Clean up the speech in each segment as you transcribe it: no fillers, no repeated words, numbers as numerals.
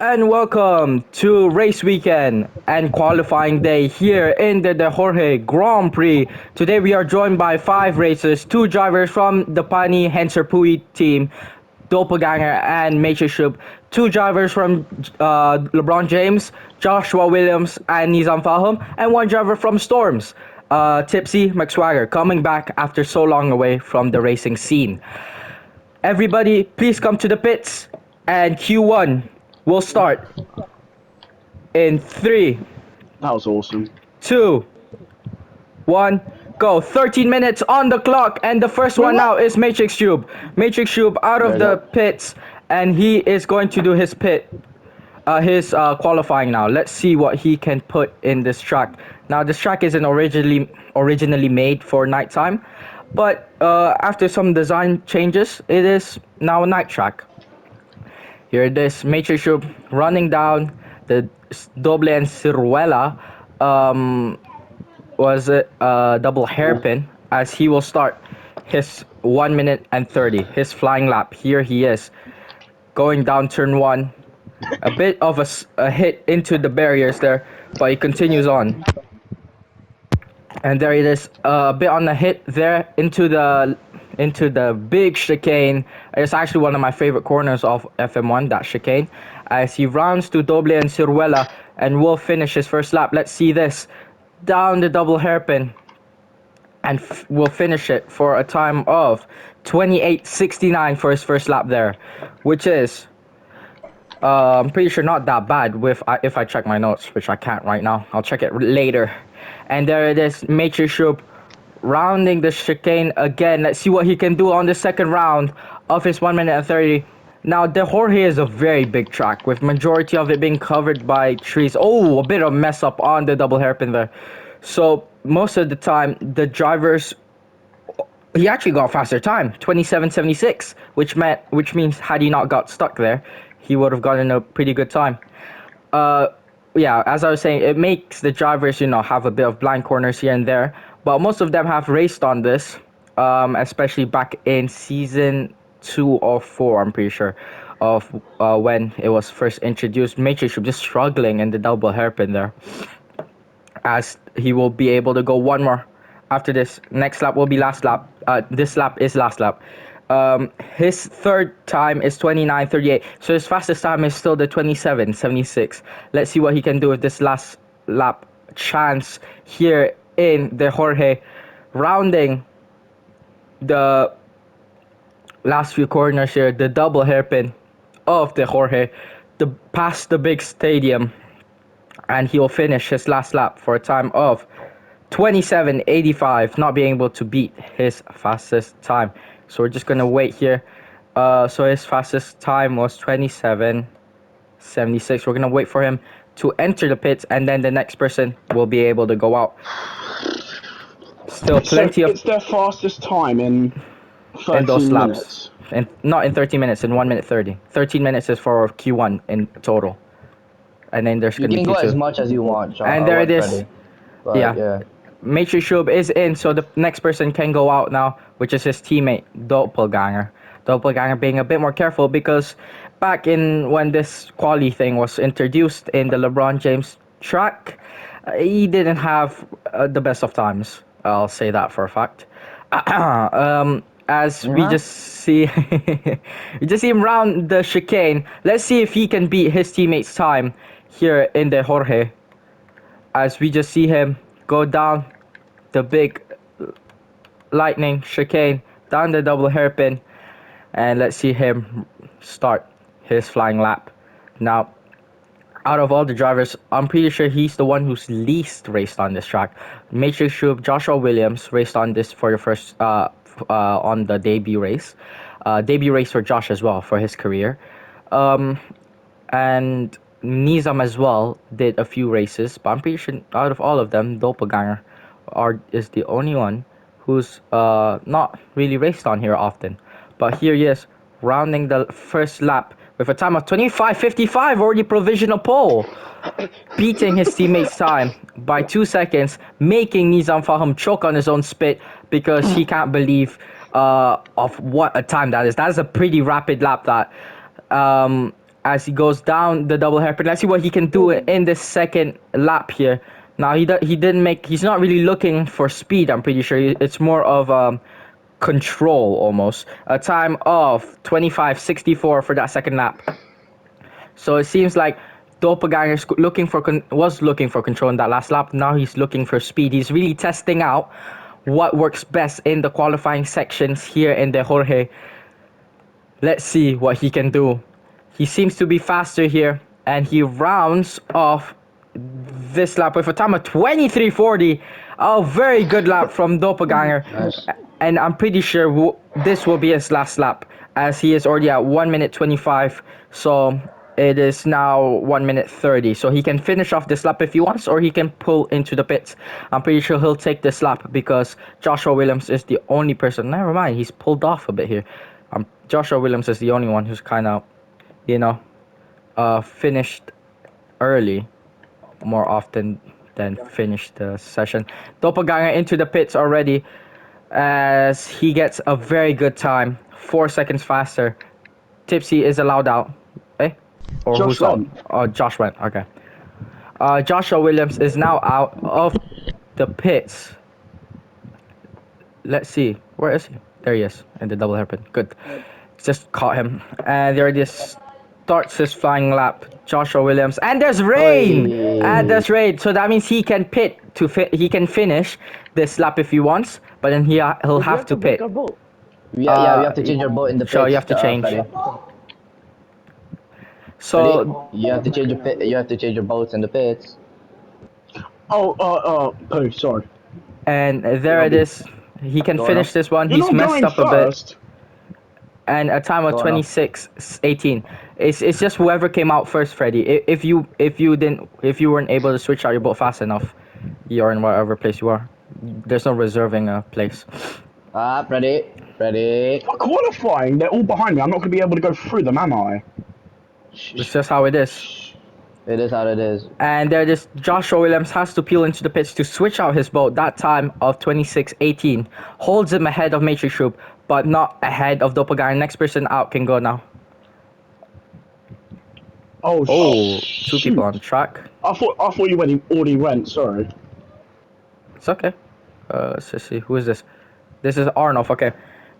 And welcome to race weekend and qualifying day here in the Dejorge Grand Prix. Today we are joined by five racers, two drivers from the Pani Henser Pui team, Doppelganger and Matrix Shub, two drivers from LeBron James, Joshua Williams and Nizam Fahim, and one driver from Storms, Tipsy McSwagger, coming back after so long away from the racing scene. Everybody, please come to the pits, and Q1 will start in three, That was awesome. 2, 1, go. 13 minutes on the clock, and the first one now is Matrix Tube. Matrix Tube out of the pits, and he is going to do his his qualifying now. Let's see what he can put in this track. Now, this track isn't originally made for nighttime, but after some design changes, it is now a night track. Here it is, Matrix Tube running down the doble and ciruela. Was it double hairpin, as he will start his 1 minute and 30, his flying lap. Here he is going down turn 1, a bit of a hit into the barriers there, but he continues on, and there it is, a bit on the hit there into the big chicane. It's actually one of my favorite corners of FM1, that chicane, as he rounds to doble and ciruela and will finish his first lap. Let's see this, down the double hairpin, and will finish it for a time of 28.69 for his first lap there, which is I'm pretty sure not that bad with if I check my notes, which I can't right now. I'll check it later. And there it is, Matrix Shub rounding the chicane again. Let's see what he can do on the second round of his 1 minute and 30. Now, Dejorge is a very big track, with majority of it being covered by trees. Oh, a bit of mess up on the double hairpin there. So, most of the time, the drivers, he actually got a faster time, 27.76, which means had he not got stuck there, he would have gotten a pretty good time. Yeah, as I was saying, it makes the drivers, have a bit of blind corners here and there, but most of them have raced on this, especially back in season 2 or 4, I'm pretty sure, of when it was first introduced. Matrix just struggling in the double hairpin there, as he will be able to go one more after this. Next lap will be last lap. This lap is last lap. His third time is 29.38, so his fastest time is still the 27.76. Let's see what he can do with this last lap chance here in Dejorge, rounding the last few corners here, the double hairpin of Dejorge, past the big stadium, and he'll finish his last lap for a time of 27.85, not being able to beat his fastest time. So we're just gonna wait here. So his fastest time was 27.76. We're gonna wait for him to enter the pits, and then the next person will be able to go out. Still plenty It's their fastest time in 13 those laps. minutes. And not in 30 minutes, in 1 minute 30. 13 minutes is for Q1 in total. And then there's gonna be You can go Q2. as much as you want, John. And there it is. Yeah. Matrix Shub is in, so the next person can go out now, which is his teammate, Doppelganger. Doppelganger being a bit more careful, because back in when this quali thing was introduced in the LeBron James track, he didn't have the best of times. I'll say that for a fact. As we just see, we just see him round the chicane. Let's see if he can beat his teammate's time here in Dejorge, as we just see him go down the big lightning chicane, down the double hairpin, and let's see him start his flying lap. Now, out of all the drivers, I'm pretty sure he's the one who's least raced on this track. Matrix Shub, Joshua Williams raced on this for the first on the debut race. Debut race for Josh as well for his career. And Nizam as well did a few races, but I'm pretty sure out of all of them, Doppelganger is the only one who's not really raced on here often. But here he is, rounding the first lap with a time of 25.55, already provisional pole, beating his teammate's time by 2 seconds, making Nizam Fahim choke on his own spit, because he can't believe of what a time that is. That is a pretty rapid lap, that. as he goes down the double hairpin. Let's see what he can do in this second lap here. Now he didn't make. He's not really looking for speed. I'm pretty sure it's more of control almost. A time of 25:64 for that second lap. So it seems like Doppelganger was looking for control in that last lap. Now he's looking for speed. He's really testing out what works best in the qualifying sections here in Dejorge. Let's see what he can do. He seems to be faster here, and he rounds off this lap with a time of 23:40. A very good lap from Doppelganger. Nice. And I'm pretty sure this will be his last lap, as he is already at 1 minute 25. So it is now 1 minute 30. So he can finish off this lap if he wants, or he can pull into the pits. I'm pretty sure he'll take this lap because Joshua Williams is the only person. Never mind, he's pulled off a bit here. Joshua Williams is the only one who's kind of, finished early more often than finished the session. Doppelganger into the pits already, as he gets a very good time, 4 seconds faster. Tipsy is allowed out. Or Josh who's out? went. Oh, Josh went. Okay. Joshua Williams is now out of the pits. Let's see. Where is he? There he is in the double hairpin. Good. Just caught him. And there it is. Starts his flying lap. Joshua Williams. And there's rain! Oy. And there's rain. So that means he can he can finish this lap if he wants. But then he'll have to pit. Yeah, we have to change your boat in the pits. Sure, you have to change. Freddy. So Freddy, you have to change your pit. You have to change your boats in the pits. Pooh, sorry. and there it is. He can Go finish on. this one. You're He's not messed going up a bit. first. And a time of Go on. 26:18. It's just whoever came out first, Freddy. If you weren't able to switch out your boat fast enough, you're in whatever place you are. There's no reserving a place. Freddy. For qualifying, they're all behind me. I'm not going to be able to go through them, am I? It's just how it is. It is how it is. And there it is. Joshua Williams has to peel into the pits to switch out his boat. That time of 26:18 holds him ahead of Matrix Troop, but not ahead of Doppelganger. Next person out can go now. Oh, Oh, shoot. two people on track. I thought you already went. Sorry. It's okay. Let's just see. Who is this? This is Arnold. Okay.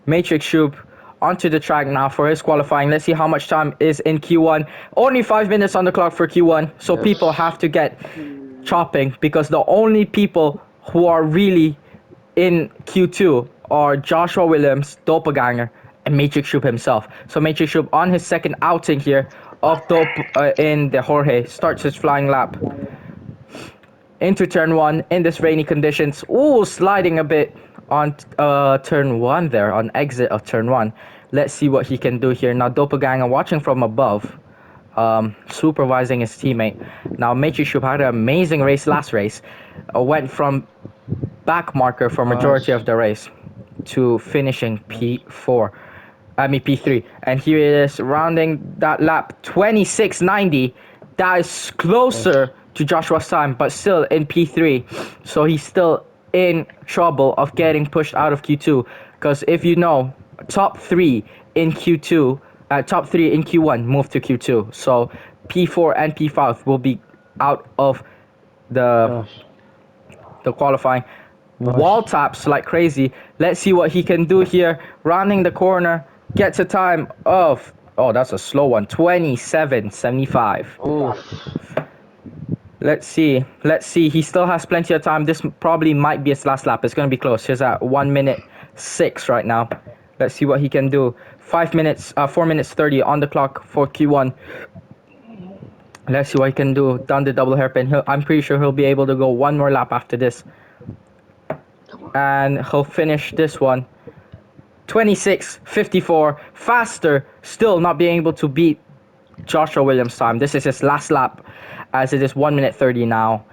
Matrix Troop onto the track now for his qualifying. Let's see how much time is in Q1. Only 5 minutes on the clock for Q1. So Yes. people have to get chopping, because the only people who are really in Q2 are Joshua Williams, Doppelganger, and Matrix Troop himself. So Matrix Troop on his second outing here of in the Jorge starts his flying lap into turn 1 in this rainy conditions. Ooh, sliding a bit on turn 1 there, on exit of turn 1. Let's see what he can do here. Now Doppelganger watching from above, supervising his teammate. Now Matrix Troop had an amazing race last race. Went from back marker for majority of the race to finishing P3. And here it is, rounding that lap, 26:90. That is closer to Joshua's time, but still in P3. So he's still in trouble of getting pushed out of Q2. Because if you know, top 3 in Q2, top 3 in Q1 move to Q2. So P4 and P5 will be out of the qualifying. Wall taps like crazy. Let's see what he can do here. Rounding the corner, gets a time of, oh, that's a slow one, 27:75. Ooh. Let's see. He still has plenty of time. This probably might be his last lap. It's going to be close. He's at 1 minute 6 right now. Let's see what he can do. 4 minutes 30 on the clock for Q1. Let's see what he can do. Down the double hairpin. I'm pretty sure he'll be able to go one more lap after this. And he'll finish this one 26:54. Faster, still not being able to beat Joshua Williams' time. This is his last lap, as it is 1 minute 30 now.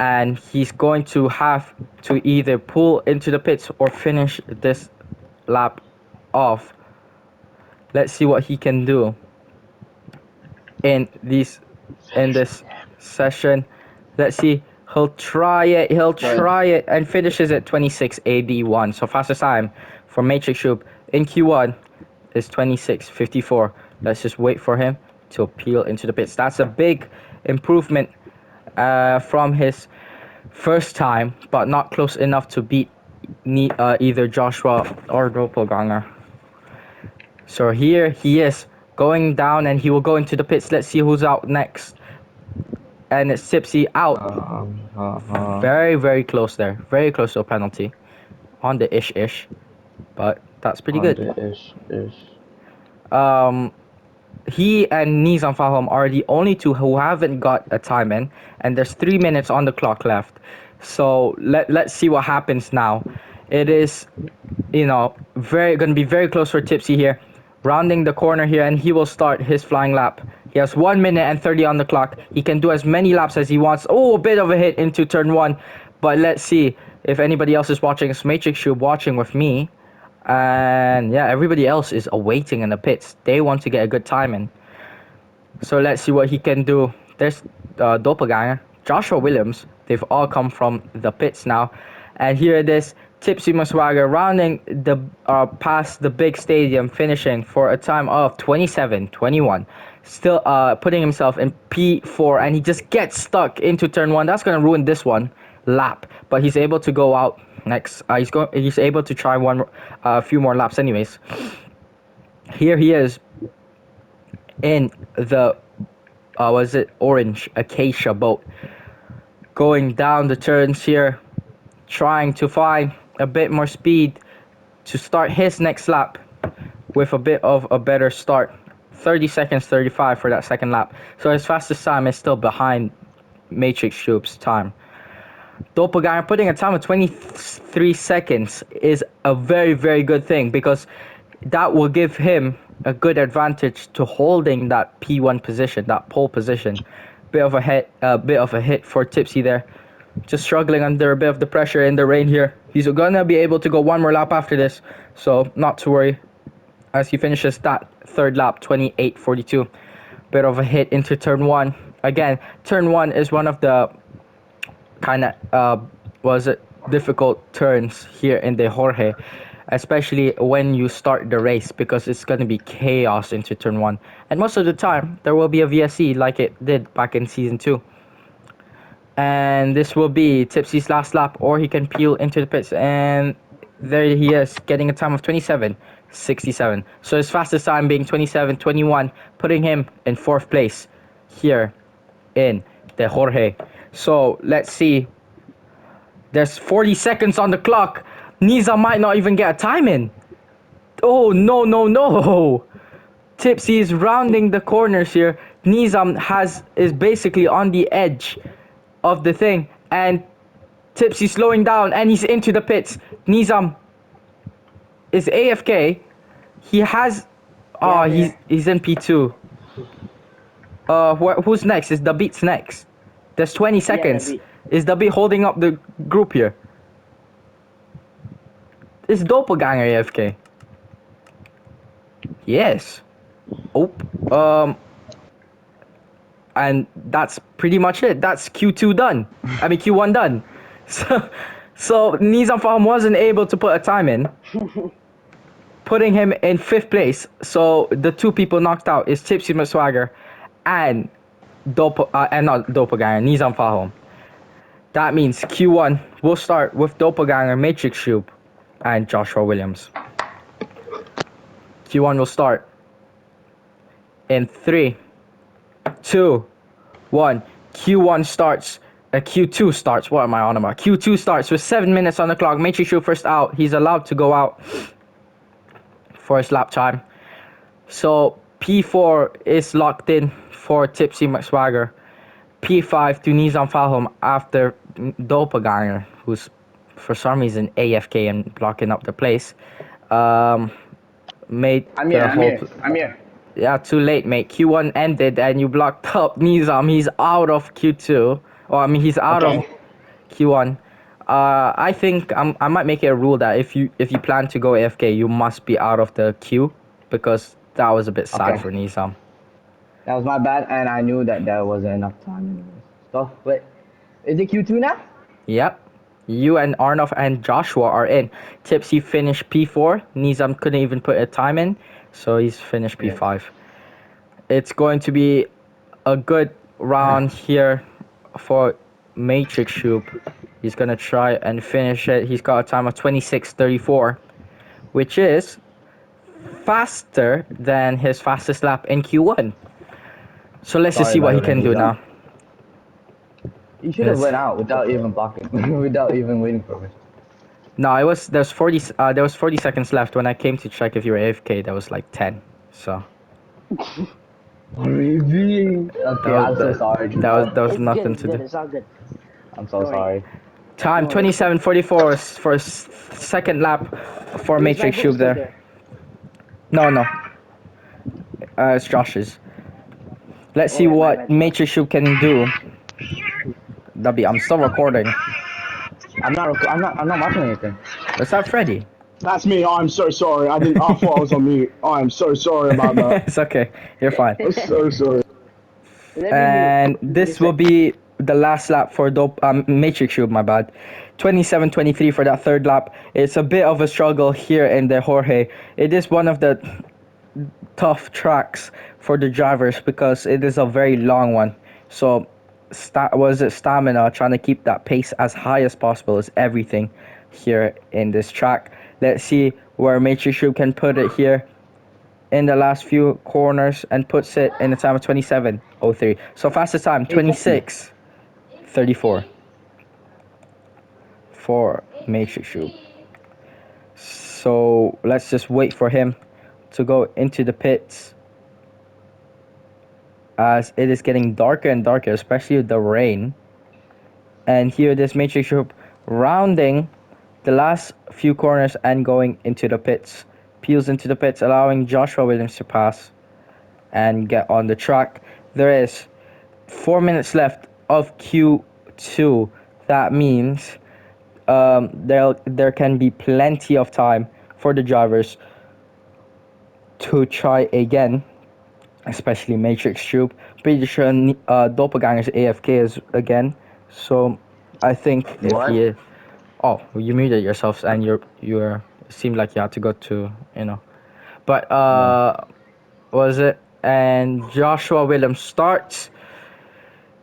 And he's going to have to either pull into the pits or finish this lap off. Let's see what he can do in this session. Let's see. He'll try it and finishes at 26:81. So fastest time for Matrix Troop in Q1 is 26:54. Let's just wait for him to peel into the pits. That's a big improvement from his first time, but not close enough to beat either Joshua or Doppelganger. So here he is going down, and he will go into the pits. Let's see who's out next. And it's Tipsy out. Very, very close there. Very close to a penalty. On the ish. But that's pretty good. He and Nizam Fahom are the only two who haven't got a time in, and there's 3 minutes on the clock left. So let's see what happens now. It is, gonna be very close for Tipsy here, rounding the corner here, and he will start his flying lap. He has 1 minute and 30 on the clock. He can do as many laps as he wants. Oh, a bit of a hit into turn 1, but let's see if anybody else is watching. It's Matrix Shube watching with me. And yeah, everybody else is awaiting in the pits. They want to get a good time in. So let's see what he can do. There's Doppelganger, Joshua Williams. They've all come from the pits now. And here it is, Tipsy Maswager rounding the past the big stadium, finishing for a time of 27:21. Still putting himself in P4, and he just gets stuck into turn 1. That's going to ruin this one lap, but he's able to go out next. He's able to try a few more laps anyways. Here he is in the orange acacia boat, going down the turns here, trying to find a bit more speed to start his next lap with a bit of a better start. 30 seconds 35 for that second lap, so his fastest time is still behind Matrix Shube's time. Doppelganger putting a time of 23 seconds is a very, very good thing, because that will give him a good advantage to holding that P1 position, that pole position. Bit of a hit for Tipsy there. Just struggling under a bit of the pressure in the rain here. He's gonna be able to go one more lap after this, so not to worry as he finishes that third lap, 28:42. Bit of a hit into turn 1. Again, turn 1 is one of the kind of difficult turns here in Dejorge, especially when you start the race, because it's going to be chaos into turn 1, and most of the time there will be a VSC like it did back in season 2. And this will be Tipsy's last lap, or he can peel into the pits, and there he is, getting a time of 27:67. So his fastest time being 27:21, putting him in 4th place here in Dejorge. So let's see. There's 40 seconds on the clock. Nizam might not even get a time in. Oh, no. Tipsy is rounding the corners here. Nizam is basically on the edge of the thing, and Tipsy slowing down, and he's into the pits. Nizam is AFK. He has he's in P2. Who's next? Is the Beats next? There's 20 seconds. Is the Beat holding up the group here? Is Doppelganger AFK? Yes. And that's pretty much it. That's Q2 done. I mean Q1 done. So Nizam Fahom wasn't able to put a time in, putting him in 5th place. So the two people knocked out is Tipsy Maswager and not Doppelganger, Nizam Fahom. That means Q1 will start with Doppelganger, Matrix Shube, and Joshua Williams. Q1 will start in 3, 2, 1. Q1 starts. Q2 starts. What am I on about? Q2 starts with 7 minutes on the clock. Matrix Shube first out. He's allowed to go out for his lap time. So P4 is locked in for Tipsy Maswager. P5 to Nizam Fahom after Doppelganger, who's for some reason AFK and blocking up the place. I'm here. Yeah, too late, mate. Q1 ended and you blocked up Nizam. He's out of Q2. He's out of Q1. I think I might make it a rule that if you plan to go AFK, you must be out of the queue, because that was a bit sad for Nizam. That was my bad, and I knew that there wasn't enough time anyways. So, wait. Is it Q2 now? Yep. You and Arnov and Joshua are in. Tipsy finished P4. Nizam couldn't even put a time in, so he's finished P5. It's going to be a good round here for Matrix Shoop. He's gonna try and finish it. He's got a time of 26:34, which is faster than his fastest lap in Q1. So let's just Sorry, see by what the he way. can do now. You should have Yes. went out without even blocking, without even waiting for me. No, it was there's 40 there was 40 seconds left when I came to check if you were AFK. That was like 10. So Crazy. that Okay, was I'm so sorry, Judge. that was It's good. nothing It's to good. do. It's all good. I'm so Don't worry. sorry. Time Don't worry. 27:44 for second lap for Is my Matrix book Shoop still there. there? No, it's Josh's. Let's see Oh, my what bad. Matrix Shoop can do. I'm still recording. I'm not watching anything. Was that Freddy? That's me. I'm so sorry. I didn't. I thought I was on mute. I am so sorry about that. It's okay. You're fine. I'm so sorry. Let me And mute. this will be the last lap for Matrix Shoop, my bad. 27:23 for that third lap. It's a bit of a struggle here in the Jorge. It is one of the tough tracks for the drivers because it is a very long one. So, stamina, trying to keep that pace as high as possible is everything here in this track. Let's see where Matrix Shoop can put it here in the last few corners and puts it in a time of 27:03. So fastest time 26:34 for Matrix Shoop. So let's just wait for him to go into the pits as it is getting darker and darker, especially with the rain. And here this Matrix Shoop rounding the last few corners and going into the pits. Peels into the pits, allowing Joshua Williams to pass and get on the track. There is 4 minutes left of Q2. That means there can be plenty of time for the drivers to try again, especially Matrix Shoop. Pretty sure Doppelganger's AFK is again, so I think if What? he is, oh, you muted yourselves and you're it seemed like you had to go to but was it? And Joshua Williams starts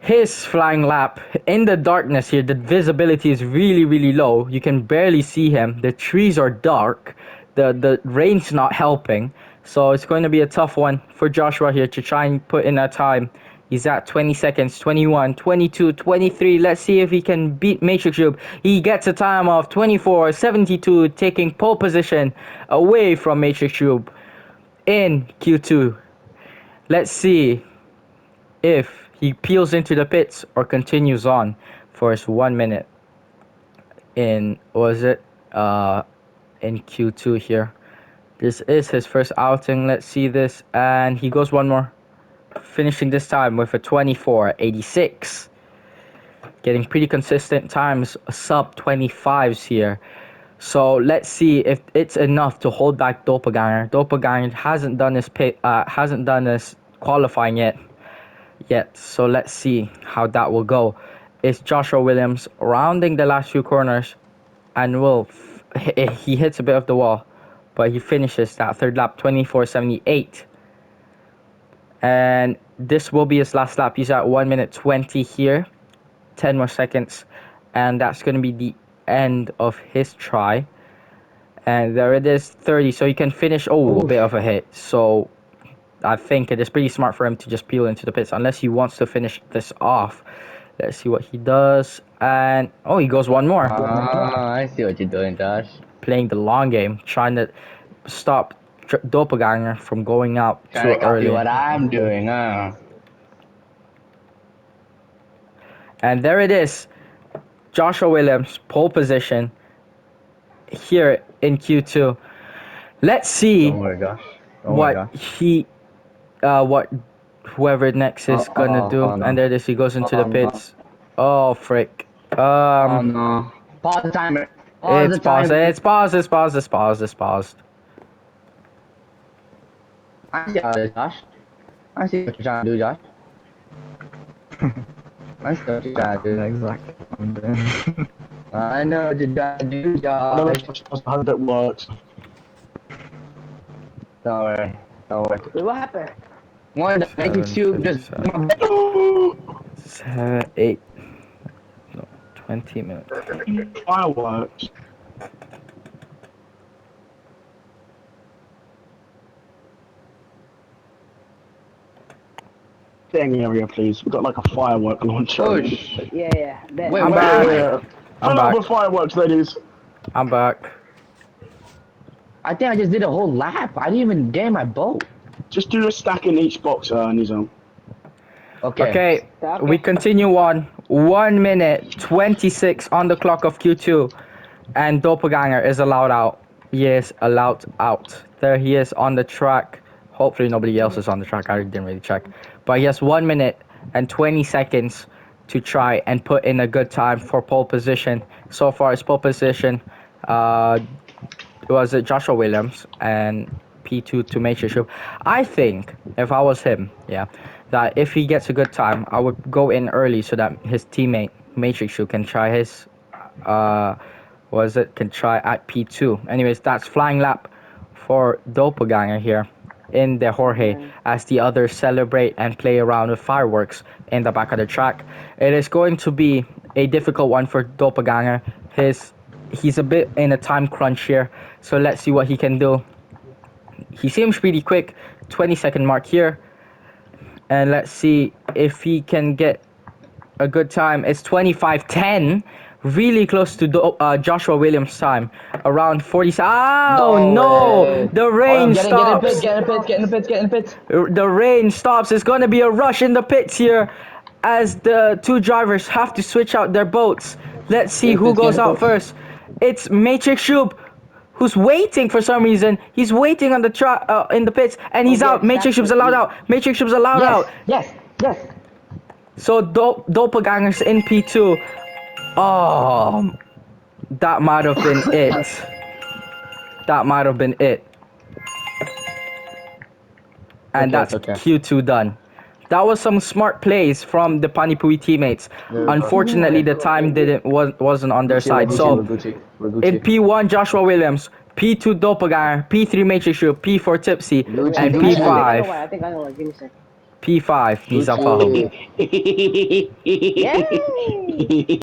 his flying lap in the darkness here. The visibility is really low. You can barely see him. The trees are dark. The rain's not helping. So it's going to be a tough one for Joshua here to try and put in a time. He's at 20 seconds, 21, 22, 23. Let's see if he can beat Matrix Shoop. He gets a time of 24:72, taking pole position away from Matrix Shoop in Q2. Let's see if he peels into the pits or continues on for his 1 minute in in Q2 here. This is his first outing. Let's see this, and he goes one more, finishing this time with a 24:86. Getting pretty consistent times, sub 25s here. So let's see if it's enough to hold back Doppelganger. Doppelganger hasn't done his qualifying yet. So let's see how that will go. It's Joshua Williams rounding the last few corners, and he hits a bit of the wall, but he finishes that third lap 24:78. And this will be his last lap. He's at 1 minute 20 here, 10 more seconds, and that's going to be the end of his try. And there it is, 30. So he can finish. Oh, a bit of a hit. So I think it is pretty smart for him to just peel into the pits unless he wants to finish this off. Let's see what he does. And oh, he goes one more. I see what you're doing, Josh. Playing the long game, trying to stop Doppelganger from going out Trying too to copy early. what I'm doing, huh? And there it is. Joshua Williams, pole position here in Q2. Let's see Don't worry, Josh. Don't worry, what Josh. what whoever next is gonna do. Oh, no. And there it is. He goes into Oh, the no. pits. Oh frick. Oh no. Pause the timer. Pause the It's paused. timer. It's paused. I see how it is, Josh. I see what you're trying to do, Josh. I see what you're trying to do. Exactly. I know what you're trying to do, I don't know Josh. how that works. Don't worry. Don't worry. Wait, what happened? One, the Nike 7, Tube just. 7, 8, no, 20 minutes. Fireworks. Staying area, please. We've got like a firework launcher. Push. Yeah. Bet. Wait, I'm where back. am I? Yeah. I'm Fill up back. with fireworks, ladies. I'm back. I think I just did a whole lap. I didn't even get in my boat. Just do a stack in each box, Nizam. Okay. Okay, Okay. we continue on. 1 minute 26 on the clock of Q2, and Doppelganger is allowed out. He is allowed out. There he is on the track. Hopefully nobody else is on the track. I didn't really check, but he has 1 minute and 20 seconds to try and put in a good time for pole position. So far, his pole position was it Joshua Williams and P2 to Matrix Shoop. I think if I was him, yeah, that if he gets a good time, I would go in early so that his teammate Matrix Shoop can try his can try at P2. Anyways, that's flying lap for Doppelganger here in Dejorge as the others celebrate and play around with fireworks in the back of the track. It is going to be a difficult one for Doppelganger. He's a bit in a time crunch here, so let's see what he can do. He seems pretty quick, 20-second mark here, and let's see if he can get a good time. It's 25:10, really close to Joshua Williams' time, around 40. Oh no! Way. The Hold rain up, get in the stops. pits, get in the pits, get in the pits. The rain stops. It's going to be a rush in the pits here as the two drivers have to switch out their boats. Let's see who goes out first. It's Matrix Shoop who's waiting for some reason. He's waiting on the in the pits and he's out. Matrix Shoop's allowed out. Matrix Shoop's allowed out. Yes. So Doppelganger's in P2. Oh, that might have been it. That might have been it. And that's Q2 done. That was some smart plays from the Panipui teammates. Unfortunately, the time wasn't on their side. So in P1, Joshua Williams, P2 Doppelganger, P3 Matrix Shoop, P4 Tipsy, and I P5. think I know why. Give me a second. P5 Nizam Fahum. Yay!